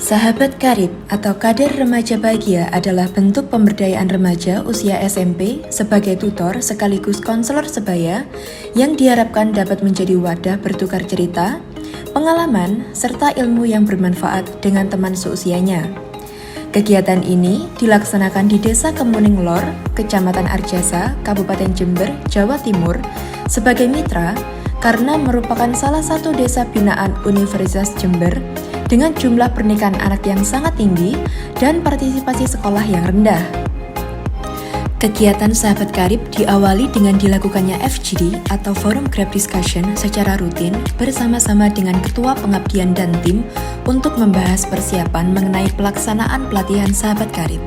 Sahabat Karib atau Kader Remaja Bahagia adalah bentuk pemberdayaan remaja usia SMP sebagai tutor sekaligus konselor sebaya yang diharapkan dapat menjadi wadah bertukar cerita, pengalaman, serta ilmu yang bermanfaat dengan teman seusianya. Kegiatan ini dilaksanakan di Desa Kemuning Lor, Kecamatan Arjasa, Kabupaten Jember, Jawa Timur sebagai mitra karena merupakan salah satu desa binaan Universitas Jember dengan jumlah pernikahan anak yang sangat tinggi dan partisipasi sekolah yang rendah. Kegiatan Sahabat Karib diawali dengan dilakukannya FGD atau Forum Group Discussion secara rutin bersama-sama dengan Ketua Pengabdian dan tim untuk membahas persiapan mengenai pelaksanaan pelatihan Sahabat Karib.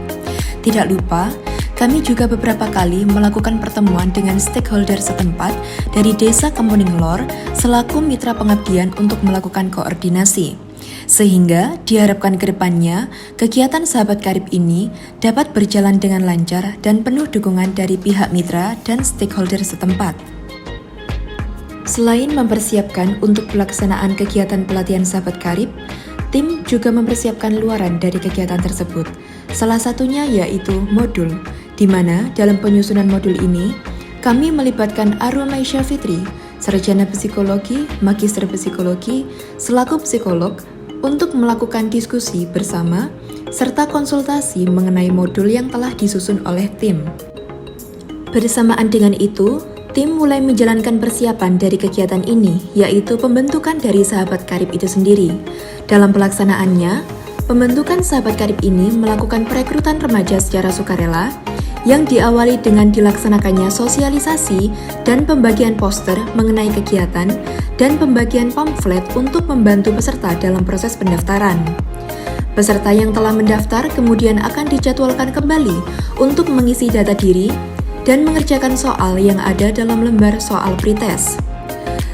Tidak lupa, kami juga beberapa kali melakukan pertemuan dengan stakeholder setempat dari Desa Kemuning Lor selaku mitra pengabdian untuk melakukan koordinasi. Sehingga diharapkan ke depannya, kegiatan Sahabat Karib ini dapat berjalan dengan lancar dan penuh dukungan dari pihak mitra dan stakeholder setempat. Selain mempersiapkan untuk pelaksanaan kegiatan pelatihan Sahabat Karib, tim juga mempersiapkan luaran dari kegiatan tersebut. Salah satunya yaitu modul, di mana dalam penyusunan modul ini, kami melibatkan Arumaisyah Fitri, sarjana psikologi, magister psikologi, selaku psikolog, untuk melakukan diskusi bersama serta konsultasi mengenai modul yang telah disusun oleh tim. Bersamaan dengan itu, tim mulai menjalankan persiapan dari kegiatan ini, yaitu pembentukan dari Sahabat Karib itu sendiri. Dalam pelaksanaannya, pembentukan Sahabat Karib ini melakukan perekrutan remaja secara sukarela, yang diawali dengan dilaksanakannya sosialisasi dan pembagian poster mengenai kegiatan dan pembagian pamflet untuk membantu peserta dalam proses pendaftaran. Peserta yang telah mendaftar kemudian akan dijadwalkan kembali untuk mengisi data diri dan mengerjakan soal yang ada dalam lembar soal pretest.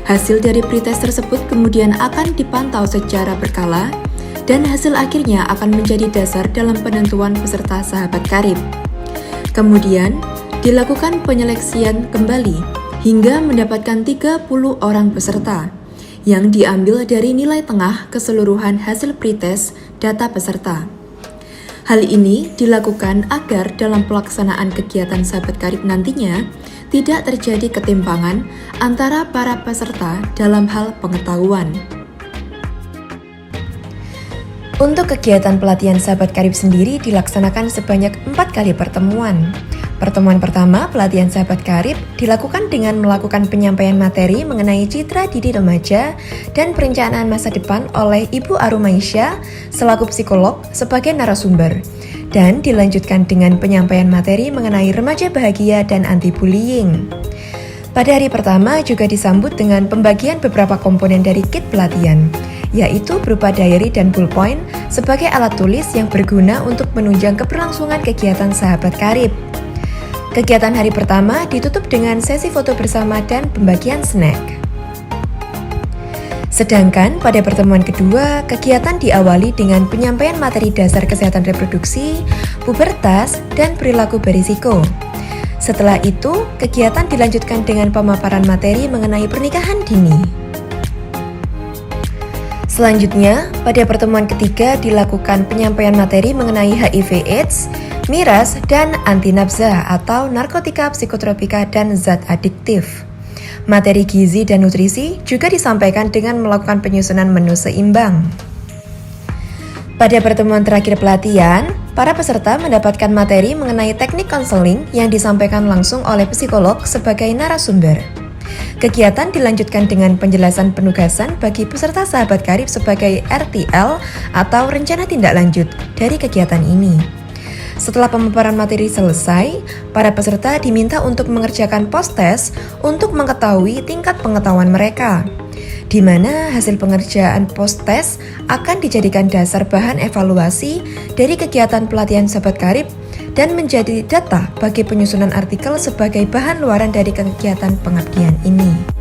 Hasil dari pretest tersebut kemudian akan dipantau secara berkala dan hasil akhirnya akan menjadi dasar dalam penentuan peserta Sahabat Karib. Kemudian, dilakukan penyeleksian kembali hingga mendapatkan 30 orang peserta yang diambil dari nilai tengah keseluruhan hasil pretest data peserta. Hal ini dilakukan agar dalam pelaksanaan kegiatan Sahabat Karib nantinya tidak terjadi ketimpangan antara para peserta dalam hal pengetahuan. Untuk kegiatan pelatihan Sahabat Karib sendiri dilaksanakan sebanyak 4 kali pertemuan. Pertemuan pertama, pelatihan Sahabat Karib dilakukan dengan melakukan penyampaian materi mengenai citra diri remaja dan perencanaan masa depan oleh Ibu Arumaisyah selaku psikolog sebagai narasumber, dan dilanjutkan dengan penyampaian materi mengenai remaja bahagia dan anti-bullying. Pada hari pertama juga disambut dengan pembagian beberapa komponen dari kit pelatihan, yaitu berupa diary dan ballpoint sebagai alat tulis yang berguna untuk menunjang keberlangsungan kegiatan Sahabat Karib. Kegiatan hari pertama ditutup dengan sesi foto bersama dan pembagian snack. Sedangkan pada pertemuan kedua, kegiatan diawali dengan penyampaian materi dasar kesehatan reproduksi, pubertas, dan perilaku berisiko. Setelah itu, kegiatan dilanjutkan dengan pemaparan materi mengenai pernikahan dini. Selanjutnya, pada pertemuan ketiga dilakukan penyampaian materi mengenai HIV/AIDS, miras, dan anti-nafsa atau narkotika, psikotropika, dan zat adiktif. Materi gizi dan nutrisi juga disampaikan dengan melakukan penyusunan menu seimbang. Pada pertemuan terakhir pelatihan, para peserta mendapatkan materi mengenai teknik konseling yang disampaikan langsung oleh psikolog sebagai narasumber. Kegiatan dilanjutkan dengan penjelasan penugasan bagi peserta Sahabat Karib sebagai RTL atau rencana tindak lanjut dari kegiatan ini. Setelah pemaparan materi selesai, para peserta diminta untuk mengerjakan post-test untuk mengetahui tingkat pengetahuan mereka, di mana hasil pengerjaan post-test akan dijadikan dasar bahan evaluasi dari kegiatan pelatihan Sahabat Karib dan menjadi data bagi penyusunan artikel sebagai bahan luaran dari kegiatan pengabdian ini.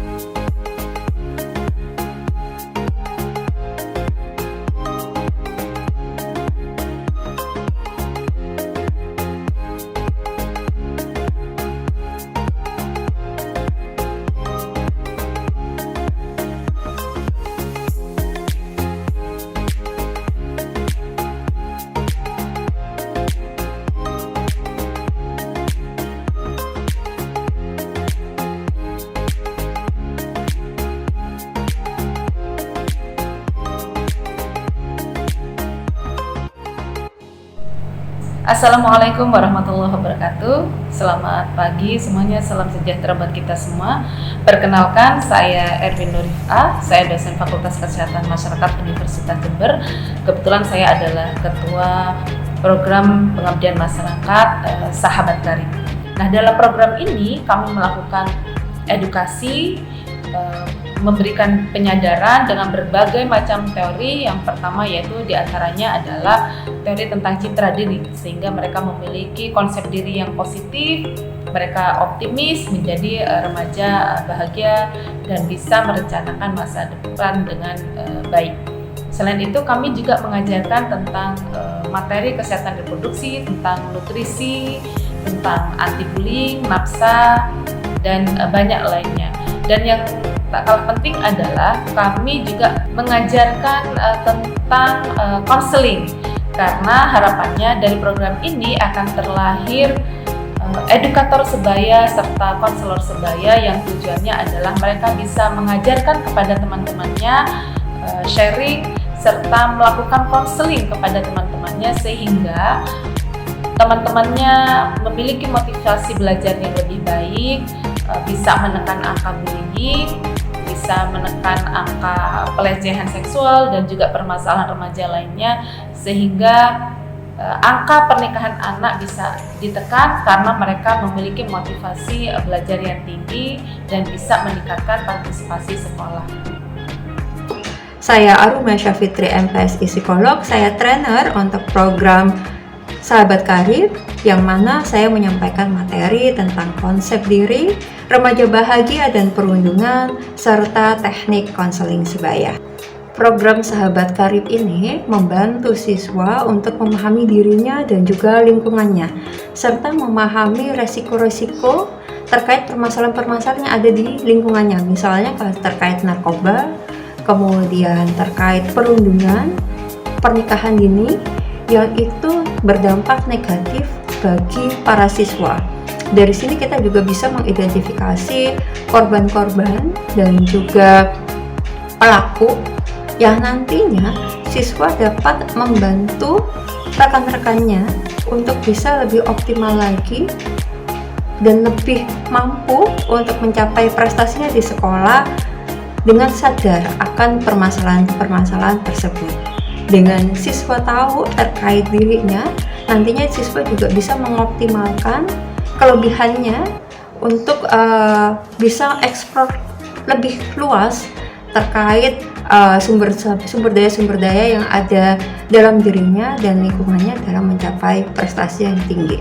Assalamualaikum warahmatullahi wabarakatuh. Selamat pagi semuanya, salam sejahtera buat kita semua. Perkenalkan, saya Erwin Nurifah, saya dosen Fakultas Kesehatan Masyarakat Universitas Jember. Kebetulan saya adalah Ketua Program Pengabdian Masyarakat Sahabat Karib. Nah, dalam program ini kami melakukan edukasi, memberikan penyadaran dengan berbagai macam teori. Yang pertama yaitu diantaranya adalah teori tentang citra diri, sehingga mereka memiliki konsep diri yang positif, mereka optimis, menjadi remaja bahagia dan bisa merencanakan masa depan dengan baik. Selain itu kami juga mengajarkan tentang materi kesehatan reproduksi, tentang nutrisi, tentang anti-bullying, nafsa, dan banyak lainnya. Dan yang tak kalah penting adalah kami juga mengajarkan tentang konseling, karena harapannya dari program ini akan terlahir edukator sebaya serta konselor sebaya yang tujuannya adalah mereka bisa mengajarkan kepada teman-temannya, sharing serta melakukan konseling kepada teman-temannya, sehingga teman-temannya memiliki motivasi belajar yang lebih baik, bisa menekan angka bullying, bisa menekan angka pelecehan seksual dan juga permasalahan remaja lainnya, sehingga angka pernikahan anak bisa ditekan karena mereka memiliki motivasi belajar yang tinggi dan bisa meningkatkan partisipasi sekolah. Saya Aruma Syafitri, MPSI Psikolog. Saya trainer untuk program Sahabat Karib, yang mana saya menyampaikan materi tentang konsep diri, remaja bahagia dan perundungan, serta teknik konseling sebaya. Program Sahabat Karib ini membantu siswa untuk memahami dirinya dan juga lingkungannya, serta memahami resiko-resiko terkait permasalahan-permasalahan yang ada di lingkungannya, misalnya terkait narkoba, kemudian terkait perundungan, pernikahan dini, yang itu berdampak negatif bagi para siswa. Dari sini kita juga bisa mengidentifikasi korban-korban dan juga pelaku, yang nantinya siswa dapat membantu rekan-rekannya untuk bisa lebih optimal lagi dan lebih mampu untuk mencapai prestasinya di sekolah dengan sadar akan permasalahan-permasalahan tersebut. Dengan siswa tahu terkait dirinya, nantinya siswa juga bisa mengoptimalkan kelebihannya untuk bisa eksplor lebih luas terkait sumber daya yang ada dalam dirinya dan lingkungannya dalam mencapai prestasi yang tinggi.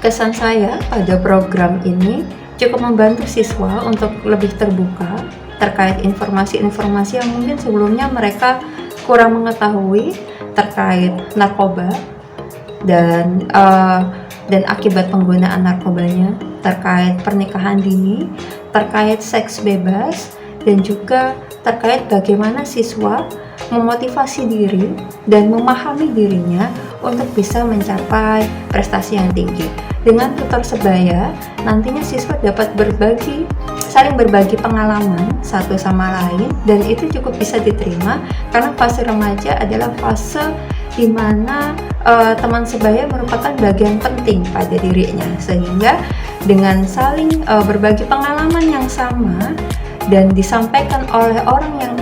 Kesan saya pada program ini cukup membantu siswa untuk lebih terbuka terkait informasi-informasi yang mungkin sebelumnya mereka kurang mengetahui terkait narkoba dan akibat penggunaan narkobanya, terkait pernikahan dini, terkait seks bebas, dan juga terkait bagaimana siswa memotivasi diri dan memahami dirinya untuk bisa mencapai prestasi yang tinggi. Dengan tutor sebaya, nantinya siswa dapat saling berbagi pengalaman satu sama lain, dan itu cukup bisa diterima karena fase remaja adalah fase di mana teman sebaya merupakan bagian penting pada dirinya, sehingga dengan saling berbagi pengalaman yang sama dan disampaikan oleh orang yang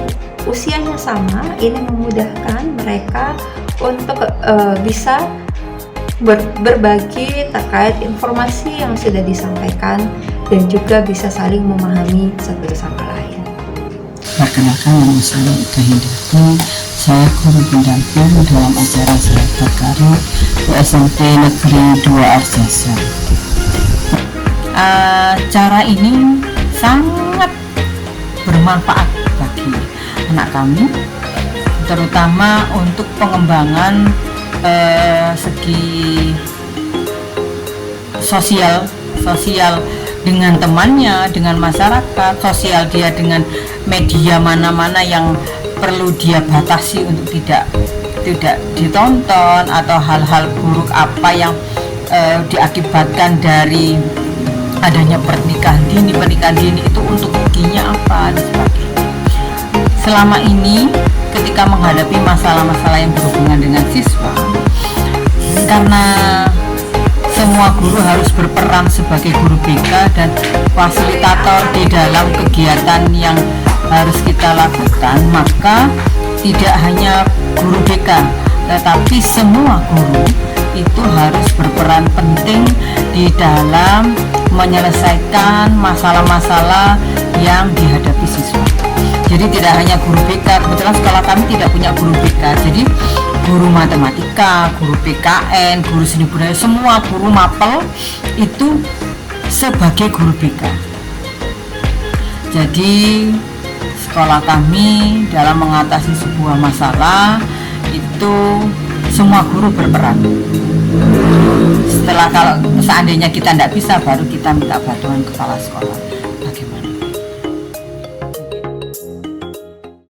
usianya sama, ini memudahkan mereka untuk bisa berbagi terkait informasi yang sudah disampaikan dan juga bisa saling memahami satu sama lain. Perkenalkan, nama saya Ika Hindarti. Saya guru pendamping dalam acara Sahabat Karib di SMP Negeri 2 Arjasa. Cara ini sangat bermanfaat bagi anak kami, terutama untuk pengembangan segi sosial dengan temannya, dengan masyarakat, sosial dia dengan media mana-mana yang perlu dia batasi untuk tidak ditonton, atau hal-hal buruk apa yang diakibatkan dari adanya pernikahan dini itu untuk ruginya apa dan sebagainya. Selama ini ketika menghadapi masalah-masalah yang berhubungan dengan siswa, karena semua guru harus berperan sebagai guru BK dan fasilitator di dalam kegiatan yang harus kita lakukan, maka tidak hanya guru BK tetapi semua guru itu harus berperan penting di dalam menyelesaikan masalah-masalah yang dihadapi siswa. Jadi tidak hanya guru BK, kebetulan sekolah kami tidak punya guru BK, jadi guru matematika, guru PKN, guru seni budaya, semua guru mapel itu sebagai guru BK. Jadi sekolah kami dalam mengatasi sebuah masalah itu semua guru berperan. Setelah kalau seandainya kita tidak bisa, baru kita minta bantuan kepala sekolah.